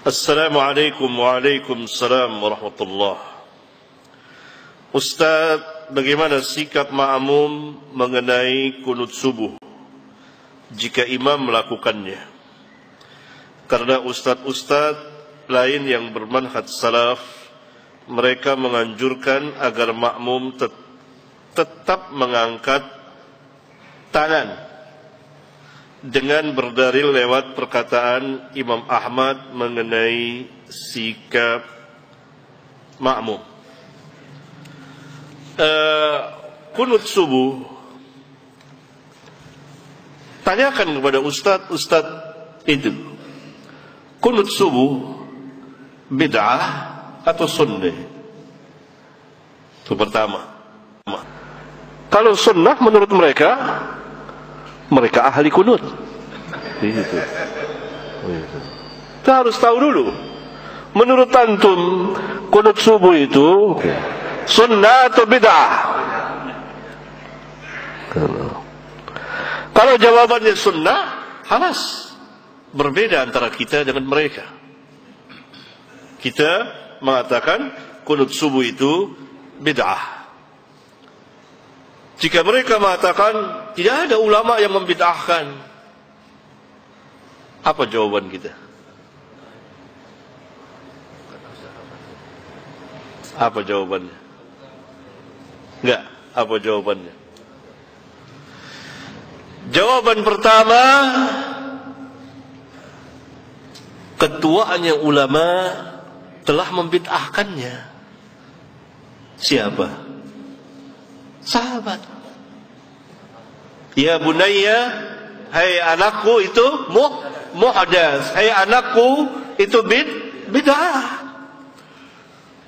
Assalamualaikum waalaikumsalam warahmatullah. Ustaz, bagaimana sikap makmum mengenai kunut subuh jika imam melakukannya? Karena ustaz-ustaz lain yang bermanhaj salaf, mereka menganjurkan agar makmum tetap mengangkat tangan dengan berdalil lewat perkataan Imam Ahmad mengenai sikap makmum. Kunut subuh, tanyakan kepada ustaz itu, kunut subuh bid'ah atau sunnah? Itu pertama. Kalau sunnah menurut mereka ahli kunut. Itu. Kita harus tahu dulu. Menurut antum, kunut subuh itu sunnah atau bid'ah? Kalau jawabannya sunnah, halas. Berbeda antara kita dengan mereka. Kita mengatakan kunut subuh itu bid'ah. Jika mereka mengatakan tidak ada ulama yang membid'ahkan, apa jawaban kita? Apa jawabannya? Enggak, apa jawabannya? Jawaban pertama, ketuanya ulama telah membid'ahkannya. Siapa? Sahabat. Ya bunayya, hai anakku, itu muhdas. Hai anakku, itu bid'ah.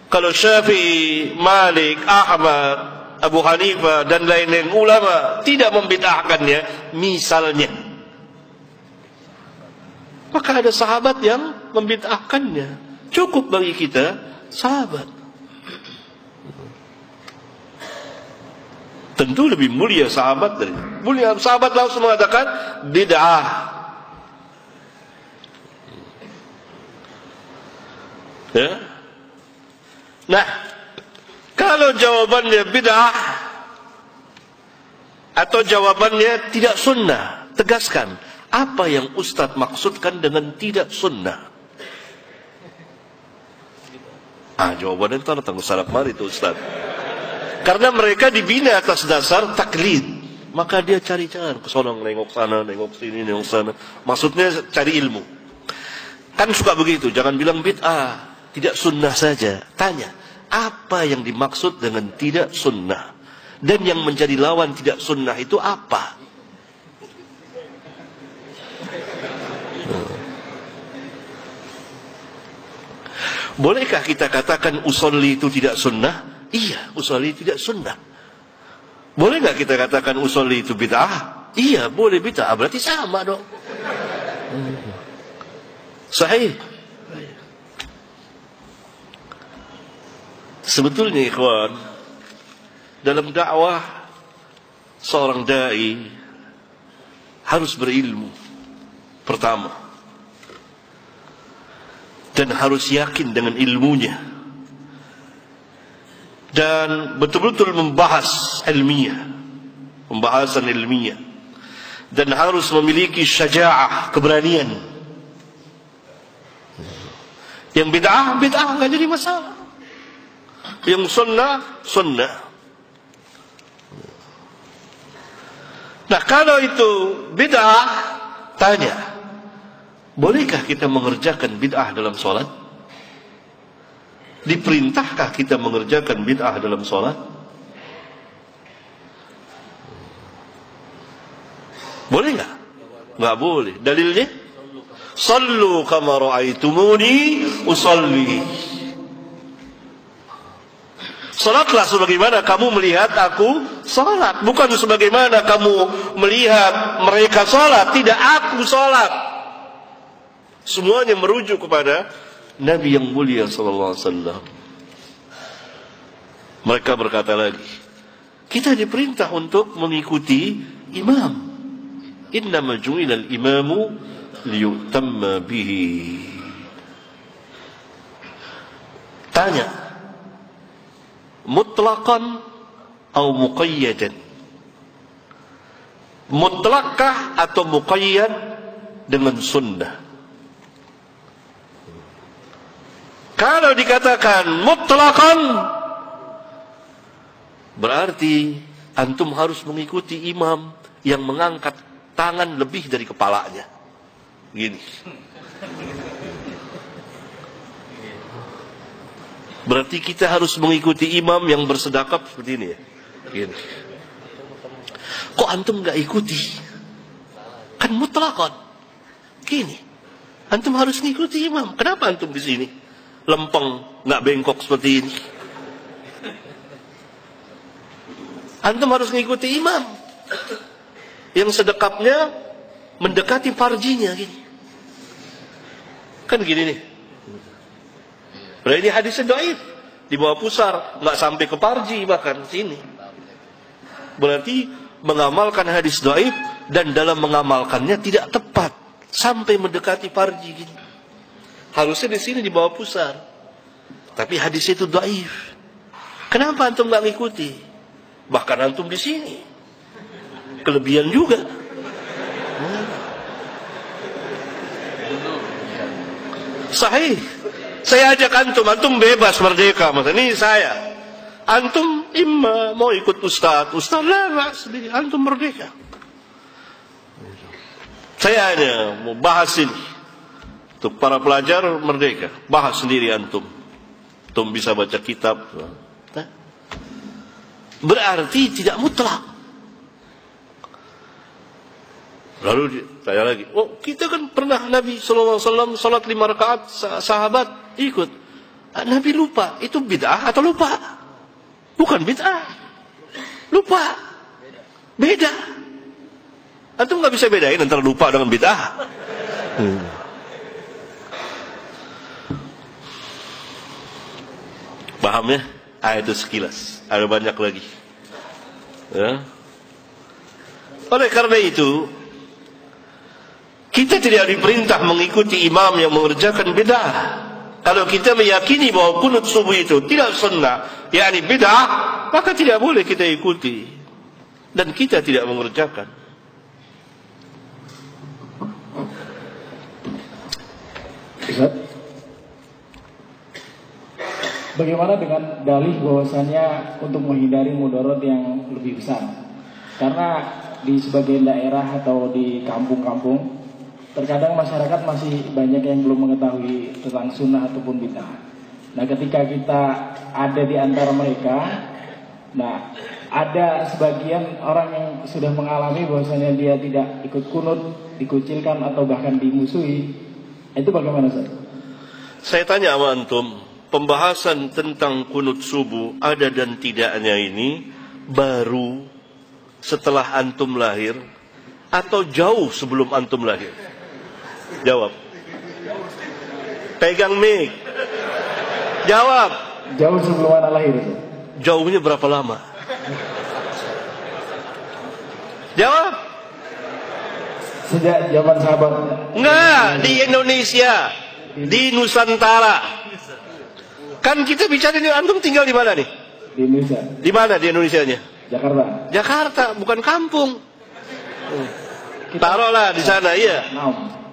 Kalau Syafi'i, Malik, Ahmad, Abu Hanifah dan lain-lain ulama tidak membid'ahkannya, misalnya, maka ada sahabat yang membid'ahkannya. Cukup bagi kita sahabat. Tentu lebih mulia sahabat dari mulia. Sahabat langsung mengatakan bid'ah. Ya. Nah, kalau jawabannya bid'ah atau jawabannya tidak sunnah, tegaskan apa yang Ustadz maksudkan dengan tidak sunnah. Jawabannya itu tanggung salaf mari itu Ustadz. Karena mereka dibina atas dasar taklid, maka dia cari-cari ke sono, nengok sana, nengok sini, nengok sana. Maksudnya cari ilmu. Kan suka begitu, jangan bilang bid'ah, tidak sunnah saja. Tanya, apa yang dimaksud dengan tidak sunnah? Dan yang menjadi lawan tidak sunnah itu apa? Bolehkah kita katakan usolli itu tidak sunnah? Iya, usolli tidak sunnah. Boleh nggak kita katakan usolli itu bid'ah? Iya, boleh bid'ah. Berarti sama dong. Sahih. Sebetulnya ikhwan, dalam dakwah seorang dai harus berilmu pertama, dan harus yakin dengan ilmunya, dan betul-betul membahas ilmiah, pembahasan ilmiah, dan harus memiliki syaja'ah, keberanian. Yang bid'ah nggak jadi masalah, yang sunnah. Nah, kalau itu bid'ah, tanya, bolehkah kita mengerjakan bid'ah dalam sholat? Diperintahkah kita mengerjakan bid'ah dalam sholat? Boleh nggak? Nggak boleh. Dalilnya? Sallu kama ra'aitumuni usalli. Salatlah sebagaimana kamu melihat aku salat, bukan sebagaimana kamu melihat mereka salat. Tidak, aku salat. Semuanya merujuk kepada Nabi yang mulia sallallahu alaihi wasallam. Mereka berkata lagi, kita diperintah untuk mengikuti imam. Innama ju'ilal imamu liyutamma bihi. Tanya, mutlaqan atau muqayyadan? Mutlakkah atau muqayyad dengan sunnah? Kalau dikatakan mutlaqan, berarti antum harus mengikuti imam yang mengangkat tangan lebih dari kepalanya. Gini. Berarti kita harus mengikuti imam yang bersedekap seperti ini ya. Gini. Kok antum nggak ikuti? Kan mutlaqan. Gini. Antum harus mengikuti imam. Kenapa antum di sini? Lempeng, nggak bengkok seperti ini. Antum harus mengikuti imam yang sedekapnya mendekati farjinya gini. Kan gini nih. Berarti ini hadisnya dhaif, di bawah pusar, nggak sampai ke farji bahkan sini. Berarti mengamalkan hadis dhaif dan dalam mengamalkannya tidak tepat sampai mendekati farji gini. Harusnya di sini di bawah pusar. Tapi hadis itu dhaif. Kenapa antum nggak ngikuti? Bahkan antum di sini. Kelebihan juga. Sahih. Saya ajak antum bebas merdeka. Ini saya. Antum imma mau ikut ustaz lah, antum merdeka. Saya hanya mau bahas ini. Untuk para pelajar merdeka. Bahas sendiri antum. Antum bisa baca kitab. Berarti tidak mutlak. Lalu tanya lagi, oh kita kan pernah Nabi SAW salat 5 rakaat, sahabat ikut. Nabi lupa, itu bid'ah atau lupa? Bukan bid'ah, lupa, beda. Antum nggak bisa bedain antara lupa dengan bid'ah. Paham ya? Itu sekilas. Ada banyak lagi. Ya. Oleh karena itu, kita tidak diperintah mengikuti imam yang mengerjakan bid'ah. Kalau kita meyakini bahwa kunut subuh itu tidak sunnah, yakni bid'ah, maka tidak boleh kita ikuti. Dan kita tidak mengerjakan. Bagaimana dengan dalih bahwasannya untuk menghindari mudarat yang lebih besar? Karena di sebagian daerah atau di kampung-kampung, terkadang masyarakat masih banyak yang belum mengetahui tentang sunnah ataupun bid'ah. Nah, ketika kita ada di antara mereka, nah ada sebagian orang yang sudah mengalami bahwasanya dia tidak ikut kunut, dikucilkan atau bahkan dimusuhi. Itu bagaimana, Ustaz? Saya tanya sama antum, pembahasan tentang kunut subuh ada dan tidaknya ini baru setelah antum lahir atau jauh sebelum antum lahir? Jawab. Pegang mic. Jawab. Jauh sebelum anak lahir. Jauhnya berapa lama? Jawab. Sejak zaman sahabat. Enggak, di Indonesia, di Nusantara. Kan kita bicara ini, antum tinggal di mana nih? Di Indonesia. Di mana di Indonesianya? Jakarta. Jakarta, bukan kampung. Taruhlah di sana, iya.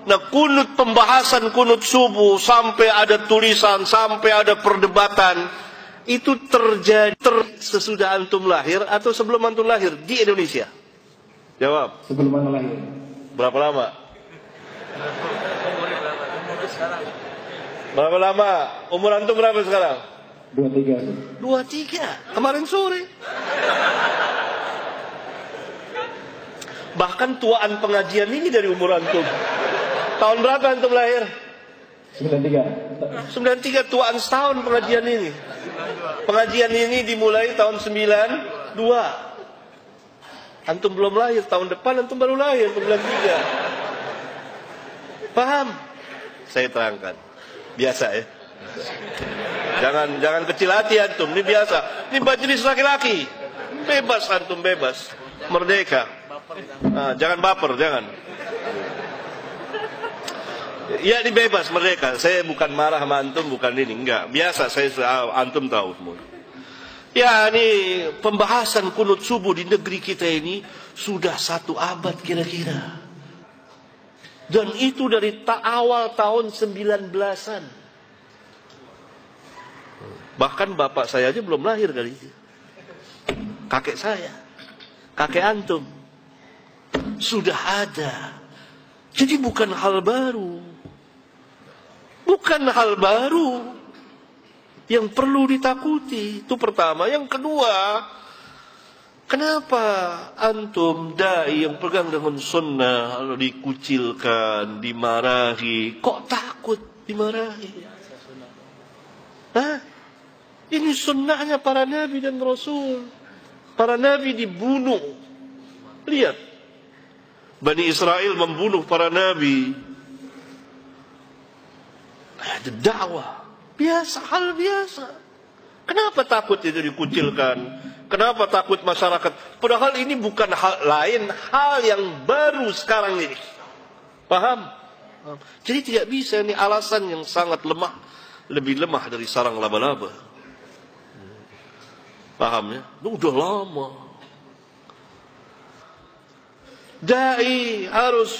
Nah, kunut, pembahasan kunut subuh sampai ada tulisan, sampai ada perdebatan, itu terjadi sesudah antum lahir atau sebelum antum lahir di Indonesia? Jawab. Sebelum antum lahir. Berapa lama? Berapa lama? Umur antum berapa sekarang? 23. 23. Kemarin sore. Bahkan tuaan pengajian ini dari umur antum. Tahun berapa antum lahir? 93. 93, tuaan setahun pengajian ini. Pengajian ini dimulai tahun 92. Antum belum lahir, tahun depan antum baru lahir, 93. Paham? Saya terangkan. Biasa ya. Jangan kecil hati antum, ini biasa. Ini majelis laki-laki. Bebas antum, bebas. Merdeka. Nah, jangan baper, jangan. Ya ini bebas mereka. Saya bukan marah sama antum, bukan ini, enggak. Biasa antum tahu semua. Ya ini pembahasan kunut subuh di negeri kita ini sudah 1 abad kira-kira. Dan itu dari awal tahun 19-an. Bahkan bapak saya aja belum lahir kali itu. Kakek saya, kakek antum sudah ada. Jadi bukan hal baru. Bukan hal baru yang perlu ditakuti. Itu pertama. Yang kedua, kenapa antum dai yang pegang dengan sunnah lalu dikucilkan, dimarahi, kok takut dimarahi? Hah? Ini sunnahnya para nabi dan rasul. Para nabi dibunuh. Lihat, Bani Israel membunuh para nabi. Ada dakwah biasa, hal biasa. Kenapa takut itu dikucilkan? Kenapa takut masyarakat? Padahal ini bukan hal lain, hal yang baru sekarang ini. Paham? Jadi tidak bisa, ini alasan yang sangat lemah, lebih lemah dari sarang laba-laba. Paham ya? Udah lama. Dai harus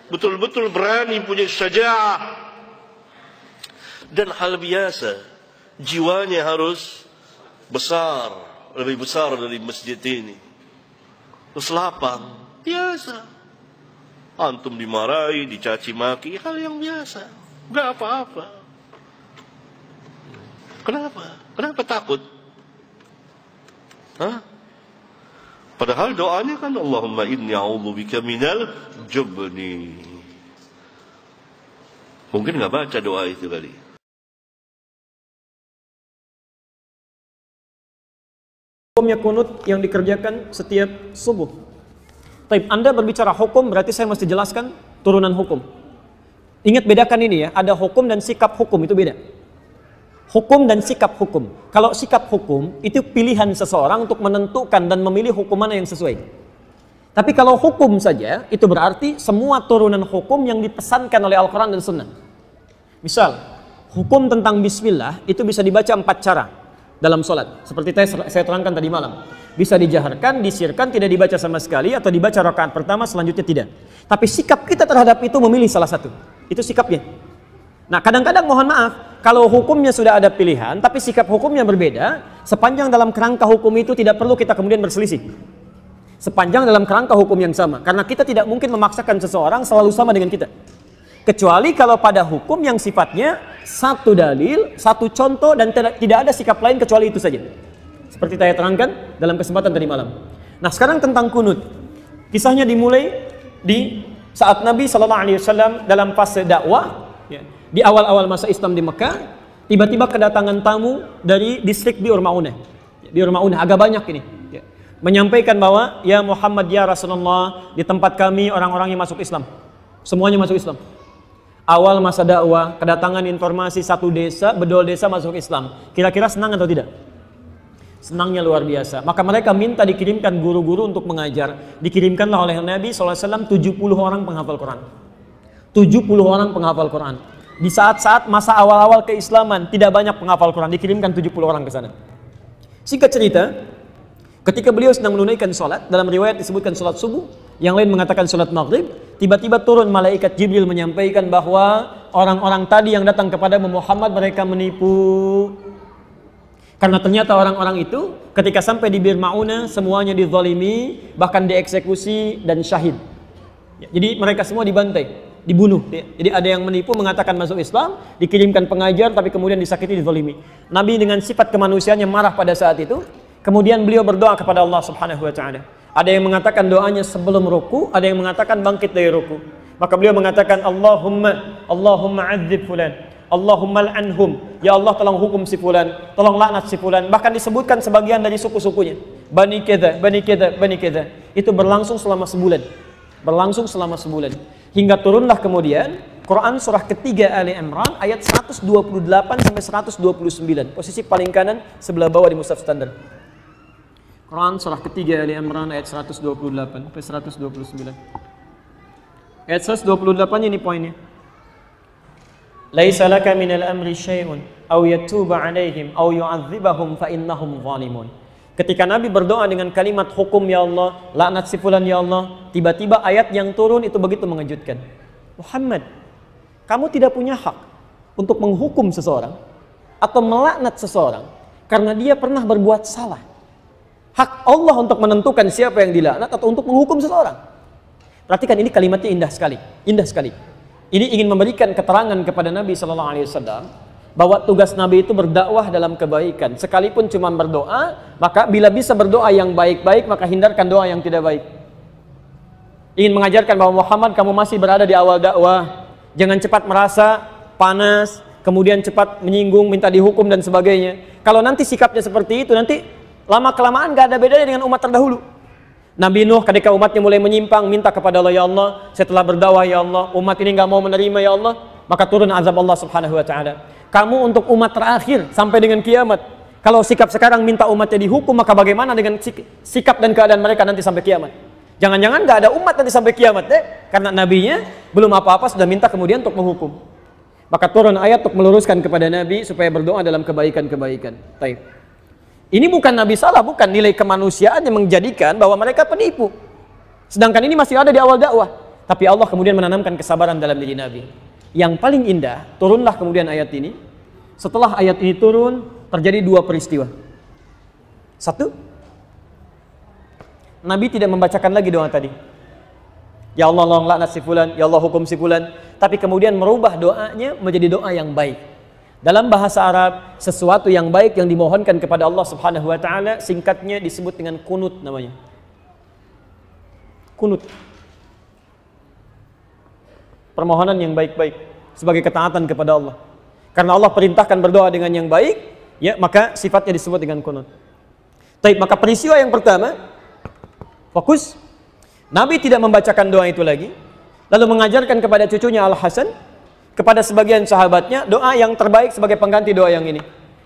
betul-betul berani, punya syaja'ah. Dan hal biasa, jiwanya harus besar, lebih besar dari masjid ini. Terus lapang, biasa. Antum dimarahi, dicaci maki, hal yang biasa. Enggak apa-apa. Kenapa? Kenapa takut? Hah? Padahal doanya kan Allahumma inni a'udzubika minal jubni. Mungkin nggak baca doa itu kali. Hukumnya kunut yang dikerjakan setiap subuh. Taib, Anda berbicara hukum, berarti saya mesti jelaskan turunan hukum. Ingat, bedakan ini ya, ada hukum dan sikap hukum, itu beda. Hukum dan sikap hukum. Kalau sikap hukum, itu pilihan seseorang untuk menentukan dan memilih hukum mana yang sesuai. Tapi kalau hukum saja, itu berarti semua turunan hukum yang dipesankan oleh Al-Quran dan Sunnah. Misal, hukum tentang bismillah, itu bisa dibaca 4 cara dalam sholat. Seperti saya terangkan tadi malam. Bisa dijaharkan, disirkan, tidak dibaca sama sekali, atau dibaca rakaat pertama, selanjutnya tidak. Tapi sikap kita terhadap itu memilih salah satu. Itu sikapnya. Nah, kadang-kadang mohon maaf, kalau hukumnya sudah ada pilihan, tapi sikap hukumnya berbeda, sepanjang dalam kerangka hukum itu tidak perlu kita kemudian berselisih. Sepanjang dalam kerangka hukum yang sama. Karena kita tidak mungkin memaksakan seseorang selalu sama dengan kita. Kecuali kalau pada hukum yang sifatnya satu dalil, satu contoh, dan tidak ada sikap lain kecuali itu saja. Seperti saya terangkan dalam kesempatan tadi malam. Nah, sekarang tentang kunut. Kisahnya dimulai di saat Nabi SAW dalam fase dakwah, ya, di awal-awal masa Islam di Mekah, tiba-tiba kedatangan tamu dari distrik Bi'ur Ma'unah. Bi'ur Ma'unah agak banyak ini. Ya. Menyampaikan bahwa, ya Muhammad, ya Rasulullah, di tempat kami orang-orang yang masuk Islam. Semuanya masuk Islam. Awal masa dakwah, kedatangan informasi satu desa, bedol desa masuk Islam. Kira-kira senang atau tidak? Senangnya luar biasa. Maka mereka minta dikirimkan guru-guru untuk mengajar. Dikirimkanlah oleh Nabi SAW 70 orang penghafal Quran. 70 orang penghafal Quran. Di saat-saat masa awal-awal keislaman, tidak banyak penghafal Quran, dikirimkan 70 orang ke sana. Singkat cerita, ketika beliau sedang menunaikan sholat, dalam riwayat disebutkan sholat subuh, yang lain mengatakan sholat maghrib, tiba-tiba turun malaikat Jibril menyampaikan bahwa orang-orang tadi yang datang kepada Muhammad, mereka menipu. Karena ternyata orang-orang itu ketika sampai di Bir Ma'unah, semuanya dizalimi, bahkan dieksekusi dan syahid. Jadi mereka semua dibantai, dibunuh. Jadi ada yang menipu, mengatakan masuk Islam, dikirimkan pengajar, tapi kemudian disakiti, dizalimi. Nabi dengan sifat kemanusiaannya marah pada saat itu. Kemudian beliau berdoa kepada Allah Subhanahu wa Ta'ala. Ada yang mengatakan doanya sebelum ruku, ada yang mengatakan bangkit dari ruku. Maka beliau mengatakan, Allahumma adzib fulan, Allahumma al'anhum, ya Allah tolong hukum si fulan, tolong laknat si fulan. Bahkan disebutkan sebagian dari suku-sukunya, Bani Kedha, Bani Kedha, Bani Kedha. Itu berlangsung selama sebulan. Berlangsung selama sebulan. Hingga turunlah kemudian Quran surah ketiga Ali Imran ayat 128 sampai 129. Posisi paling kanan sebelah bawah di mushaf standar. Quran surah ketiga Ali Imran ayat 128 sampai 129. Ayat 128 ini poinnya. Laisa laka minal amri syai'un aw yatuba 'alaihim aw yu'adzibahum fa innahum zalimun. Ketika Nabi berdoa dengan kalimat hukum ya Allah, laknat si fulan ya Allah, tiba-tiba ayat yang turun itu begitu mengejutkan. Muhammad, kamu tidak punya hak untuk menghukum seseorang atau melaknat seseorang karena dia pernah berbuat salah. Hak Allah untuk menentukan siapa yang dilaknat atau untuk menghukum seseorang. Perhatikan, ini kalimatnya indah sekali, indah sekali. Ini ingin memberikan keterangan kepada Nabi SAW bahwa tugas Nabi itu berdakwah dalam kebaikan. Sekalipun cuma berdoa, maka bila bisa berdoa yang baik-baik, maka hindarkan doa yang tidak baik. Ingin mengajarkan bahwa Muhammad, kamu masih berada di awal dakwah. Jangan cepat merasa panas, kemudian cepat menyinggung, minta dihukum dan sebagainya. Kalau nanti sikapnya seperti itu, nanti lama-kelamaan gak ada bedanya dengan umat terdahulu. Nabi Nuh ketika umatnya mulai menyimpang, minta kepada Allah, ya Allah, setelah berdakwah ya Allah, umat ini gak mau menerima ya Allah, maka turun azab Allah Subhanahu wa ta'ala. Kamu untuk umat terakhir sampai dengan kiamat. Kalau sikap sekarang minta umatnya dihukum, maka bagaimana dengan sikap dan keadaan mereka nanti sampai kiamat? Jangan-jangan gak ada umat nanti sampai kiamat karena nabinya belum apa-apa sudah minta kemudian untuk menghukum. Maka turun ayat untuk meluruskan kepada Nabi supaya berdoa dalam kebaikan-kebaikan. Baik. Ini bukan Nabi salah, bukan nilai kemanusiaan yang menjadikan bahwa mereka penipu. Sedangkan ini masih ada di awal dakwah. Tapi Allah kemudian menanamkan kesabaran dalam diri Nabi. Yang paling indah, turunlah kemudian ayat ini. Setelah ayat ini turun, terjadi dua peristiwa. Satu, Nabi tidak membacakan lagi doa tadi. Ya Allah, tolong laknat si fulan, ya Allah hukum si fulan. Tapi kemudian merubah doanya menjadi doa yang baik. Dalam bahasa Arab, sesuatu yang baik yang dimohonkan kepada Allah Subhanahu wa ta'ala, singkatnya disebut dengan kunut namanya. Kunut. Permohonan yang baik-baik sebagai ketaatan kepada Allah. Karena Allah perintahkan berdoa dengan yang baik, ya, maka sifatnya disebut dengan kunut. Baik, maka peristiwa yang pertama, fokus, Nabi tidak membacakan doa itu lagi, lalu mengajarkan kepada cucunya Al-Hasan, kepada sebagian sahabatnya, doa yang terbaik sebagai pengganti doa yang ini.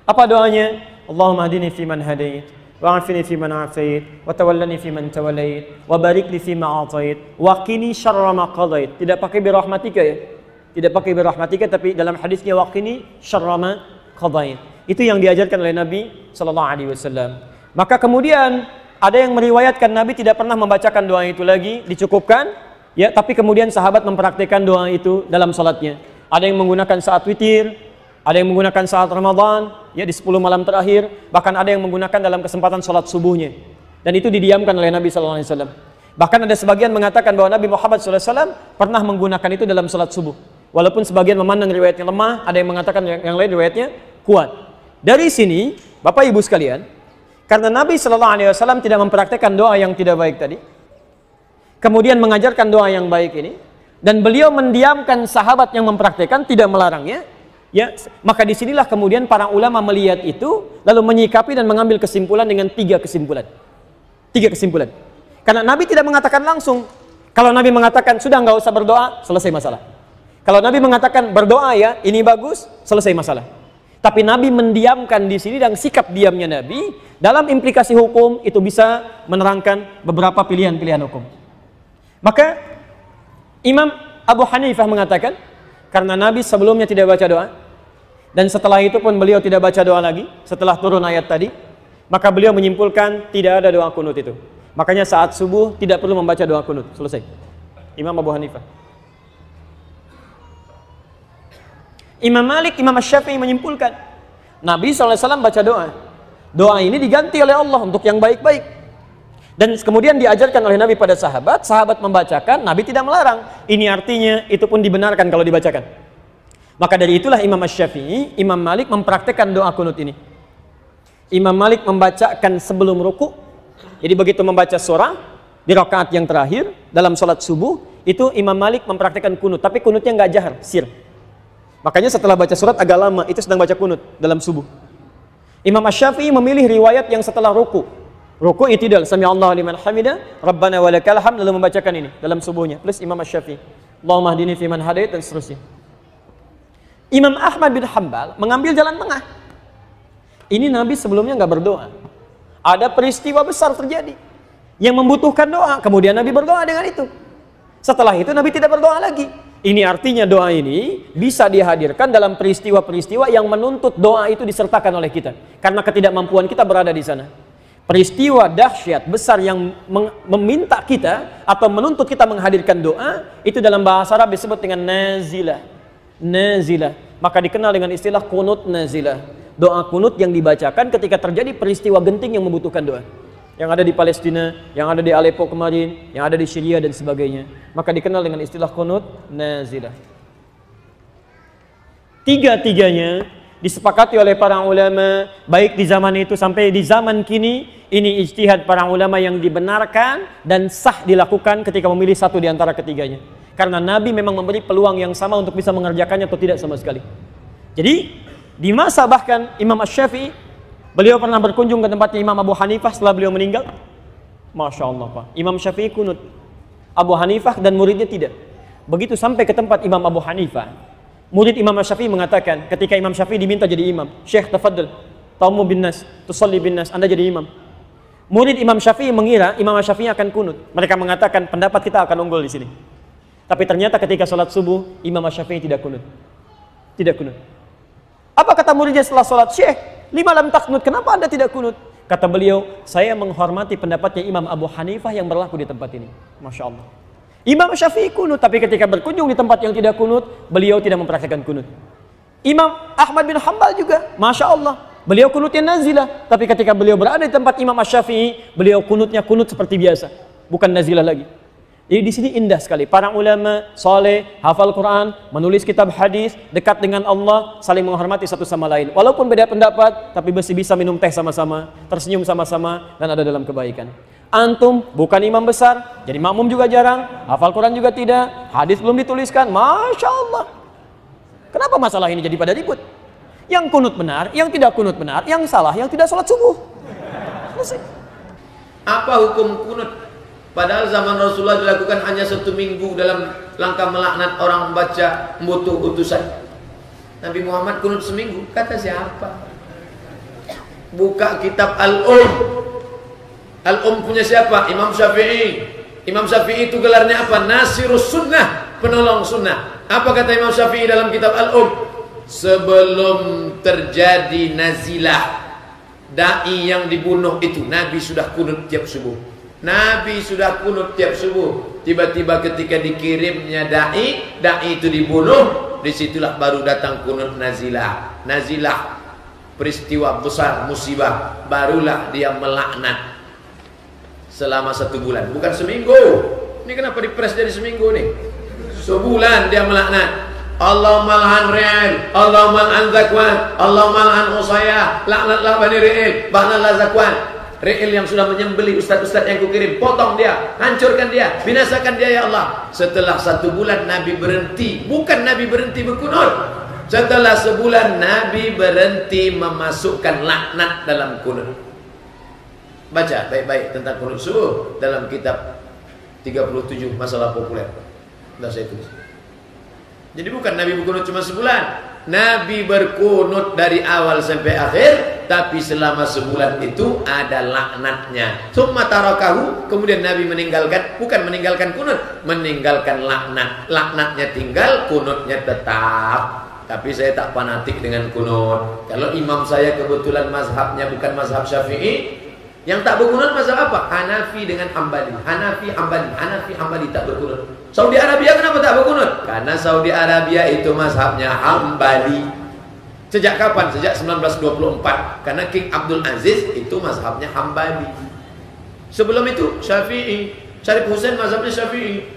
Apa doanya? Allahumma hadini fiman hadait, wa afini fiman afait, wa tawallani fiman tawallait, wa barik li fima atait, wa qini syarra ma qadait. Tidak pakai birahmatika ya. Tidak pakai birahmatika, tapi dalam hadisnya wa qini syarra ma qadait. Itu yang diajarkan oleh Nabi sallallahu alaihi wasallam. Maka kemudian ada yang meriwayatkan Nabi tidak pernah membacakan doa itu lagi, dicukupkan, ya, tapi kemudian sahabat mempraktikkan doa itu dalam salatnya. Ada yang menggunakan saat witir, ada yang menggunakan saat Ramadan, ya di 10 malam terakhir, bahkan ada yang menggunakan dalam kesempatan salat subuhnya. Dan itu didiamkan oleh Nabi sallallahu alaihi wasallam. Bahkan ada sebagian mengatakan bahwa Nabi Muhammad sallallahu alaihi wasallam pernah menggunakan itu dalam salat subuh. Walaupun sebagian memandang riwayatnya lemah, ada yang mengatakan yang lain riwayatnya kuat. Dari sini, Bapak Ibu sekalian, karena Nabi sallallahu alaihi wasallam tidak mempraktikkan doa yang tidak baik tadi, kemudian mengajarkan doa yang baik ini, dan beliau mendiamkan sahabat yang mempraktikkan, tidak melarangnya, ya, maka disinilah kemudian para ulama melihat itu, lalu menyikapi dan mengambil kesimpulan dengan tiga kesimpulan. Karena Nabi tidak mengatakan langsung. Kalau Nabi mengatakan sudah nggak usah berdoa, selesai masalah. Kalau Nabi mengatakan berdoa ya, ini bagus, selesai masalah. Tapi Nabi mendiamkan di sini, dan sikap diamnya Nabi dalam implikasi hukum itu bisa menerangkan beberapa pilihan-pilihan hukum. Maka Imam Abu Hanifah mengatakan, karena Nabi sebelumnya tidak baca doa, dan setelah itu pun beliau tidak baca doa lagi, setelah turun ayat tadi, maka beliau menyimpulkan tidak ada doa kunut itu. Makanya saat subuh tidak perlu membaca doa kunut. Selesai. Imam Abu Hanifah. Imam Malik, Imam Syafi'i menyimpulkan, Nabi SAW baca doa. Doa ini diganti oleh Allah untuk yang baik-baik. Dan kemudian diajarkan oleh Nabi pada sahabat, sahabat membacakan, Nabi tidak melarang. Ini artinya itu pun dibenarkan kalau dibacakan. Maka dari itulah Imam Syafi'i, Imam Malik mempraktekkan doa kunut ini. Imam Malik membacakan sebelum ruku. Jadi begitu membaca surah di rakaat yang terakhir dalam sholat subuh, itu Imam Malik mempraktekkan kunut, tapi kunutnya nggak jahar, sir. Makanya setelah baca surat agak lama, itu sedang baca kunut dalam subuh. Imam Syafi'i memilih riwayat yang setelah ruku. Ruku i'tidal, sami Allahu liman hamida, Rabbana walakal hamd, lalu membacakan ini dalam subuhnya. Plus Imam Syafi'i, Allahumma hdini fiman hadait, dan seterusnya. Imam Ahmad bin Hanbal mengambil jalan tengah. Ini Nabi sebelumnya nggak berdoa. Ada peristiwa besar terjadi yang membutuhkan doa, kemudian Nabi berdoa dengan itu. Setelah itu Nabi tidak berdoa lagi. Ini artinya doa ini bisa dihadirkan dalam peristiwa-peristiwa yang menuntut doa itu disertakan oleh kita. Karena ketidakmampuan kita berada di sana. Peristiwa dahsyat besar yang meminta kita atau menuntut kita menghadirkan doa, itu dalam bahasa Arab disebut dengan nazilah. Nazilah. Maka dikenal dengan istilah kunut nazilah. Doa kunut yang dibacakan ketika terjadi peristiwa genting yang membutuhkan doa. Yang ada di Palestina, yang ada di Aleppo kemarin, yang ada di Syria dan sebagainya. Maka dikenal dengan istilah kunut nazilah. Tiga-tiganya disepakati oleh para ulama, baik di zaman itu sampai di zaman kini. Ini ijtihad para ulama yang dibenarkan dan sah dilakukan ketika memilih satu di antara ketiganya. Karena Nabi memang memberi peluang yang sama untuk bisa mengerjakannya atau tidak sama sekali. Jadi, di masa bahkan Imam Asy-Syafi'i, beliau pernah berkunjung ke tempatnya Imam Abu Hanifah setelah beliau meninggal. Masya Allah Pak, Imam Syafi'i kunut, Abu Hanifah dan muridnya tidak. Begitu sampai ke tempat Imam Abu Hanifah, murid Imam Syafi'i mengatakan, ketika Imam Syafi'i diminta jadi imam, Syekh tafadhal, taumu bin nas, tusalli bin nas, Anda jadi imam. Murid Imam Syafi'i mengira Imam Syafi'i akan kunut. Mereka mengatakan pendapat kita akan unggul di sini. Tapi ternyata ketika sholat subuh, Imam Syafi'i tidak kunut. Tidak kunut. Apa kata muridnya setelah sholat? Syekh, lima lam taknut, kenapa Anda tidak kunut? Kata beliau, saya menghormati pendapatnya Imam Abu Hanifah yang berlaku di tempat ini. Masya Allah. Imam Syafi'i kunut, tapi ketika berkunjung di tempat yang tidak kunut, beliau tidak mempraktikkan kunut. Imam Ahmad bin Hanbal juga, Masya Allah, beliau kunutnya nazilah. Tapi ketika beliau berada di tempat Imam Syafi'i, beliau kunutnya kunut seperti biasa, bukan nazilah lagi. Jadi di sini indah sekali. Para ulama saleh, hafal Quran, menulis kitab hadis, dekat dengan Allah, saling menghormati satu sama lain. Walaupun beda pendapat, tapi masih bisa minum teh sama-sama, tersenyum sama-sama, dan ada dalam kebaikan. Antum bukan imam besar, jadi makmum juga jarang, hafal Quran juga tidak, hadis belum dituliskan, Masya Allah. Kenapa masalah ini jadi pada ribut? Yang kunut benar, yang tidak kunut benar, yang salah, yang tidak sholat subuh. Selesai. Apa hukum kunut? Padahal zaman Rasulullah dilakukan hanya 1 minggu dalam langkah melaknat orang membaca mutu utusan. Nabi Muhammad kunut seminggu. Kata siapa? Buka kitab Al-Um. Al-Um punya siapa? Imam Syafi'i. Imam Syafi'i itu gelarnya apa? Nasirus Sunnah, penolong sunnah. Apa kata Imam Syafi'i dalam kitab Al-Um? Sebelum terjadi nazilah, dai yang dibunuh itu, Nabi sudah kunut tiap subuh. Nabi sudah kunut tiap subuh. Tiba-tiba ketika dikirimnya dai itu dibunuh, disitulah baru datang kunut nazilah. Nazilah, peristiwa besar, musibah, barulah dia melaknat selama 1 bulan, bukan seminggu. Ini kenapa dipres jadi seminggu nih? Sebulan dia melaknat. Allahumma alhan Ri'il, Allahumma alhan Zakwan, Allahumma alhan Usayah, laknatlah Bani Ri'il, laknatlah Zakwan. Ri'il yang sudah menyembelih ustaz-ustaz yang kukirim, potong dia, hancurkan dia, binasakan dia ya Allah. Setelah 1 bulan Nabi berhenti, bukan Nabi berhenti berkunut. Setelah sebulan Nabi berhenti memasukkan laknat dalam kunut. Baca baik-baik tentang kunut subuh dalam kitab 37 masalah populer. Sudah saya tulis. Jadi bukan Nabi berkunut cuma sebulan. Nabi berkunut dari awal sampai akhir, tapi selama sebulan itu ada laknatnya. Summa tarakahu, kemudian Nabi meninggalkan, bukan meninggalkan kunut, meninggalkan laknat. Laknatnya tinggal, kunutnya tetap. Tapi saya tak fanatik dengan kunut. Kalau imam saya kebetulan mazhabnya bukan mazhab Syafi'i, yang tak berkunut mazhab apa? Hanafi dengan Hambali. Hanafi Hambali tak berkunut. Saudi Arabia kenapa tak berkunut? Karena Saudi Arabia itu mazhabnya Hambali. Sejak kapan? Sejak 1924. Karena King Abdul Aziz itu mazhabnya Hambali. Sebelum itu Syafi'i. Syarif Hussein mazhabnya Syafi'i.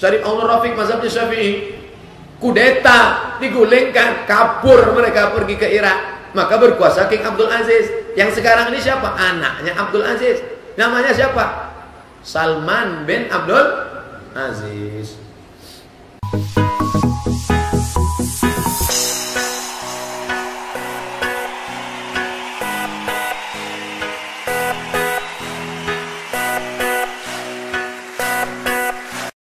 Syarif Aunur Rafiq mazhabnya Syafi'i. Kudeta, digulingkan, kabur mereka pergi ke Irak. Maka berkuasa King Abdul Aziz. Yang sekarang ini siapa? Anaknya Abdul Aziz. Namanya siapa? Salman bin Abdul Aziz.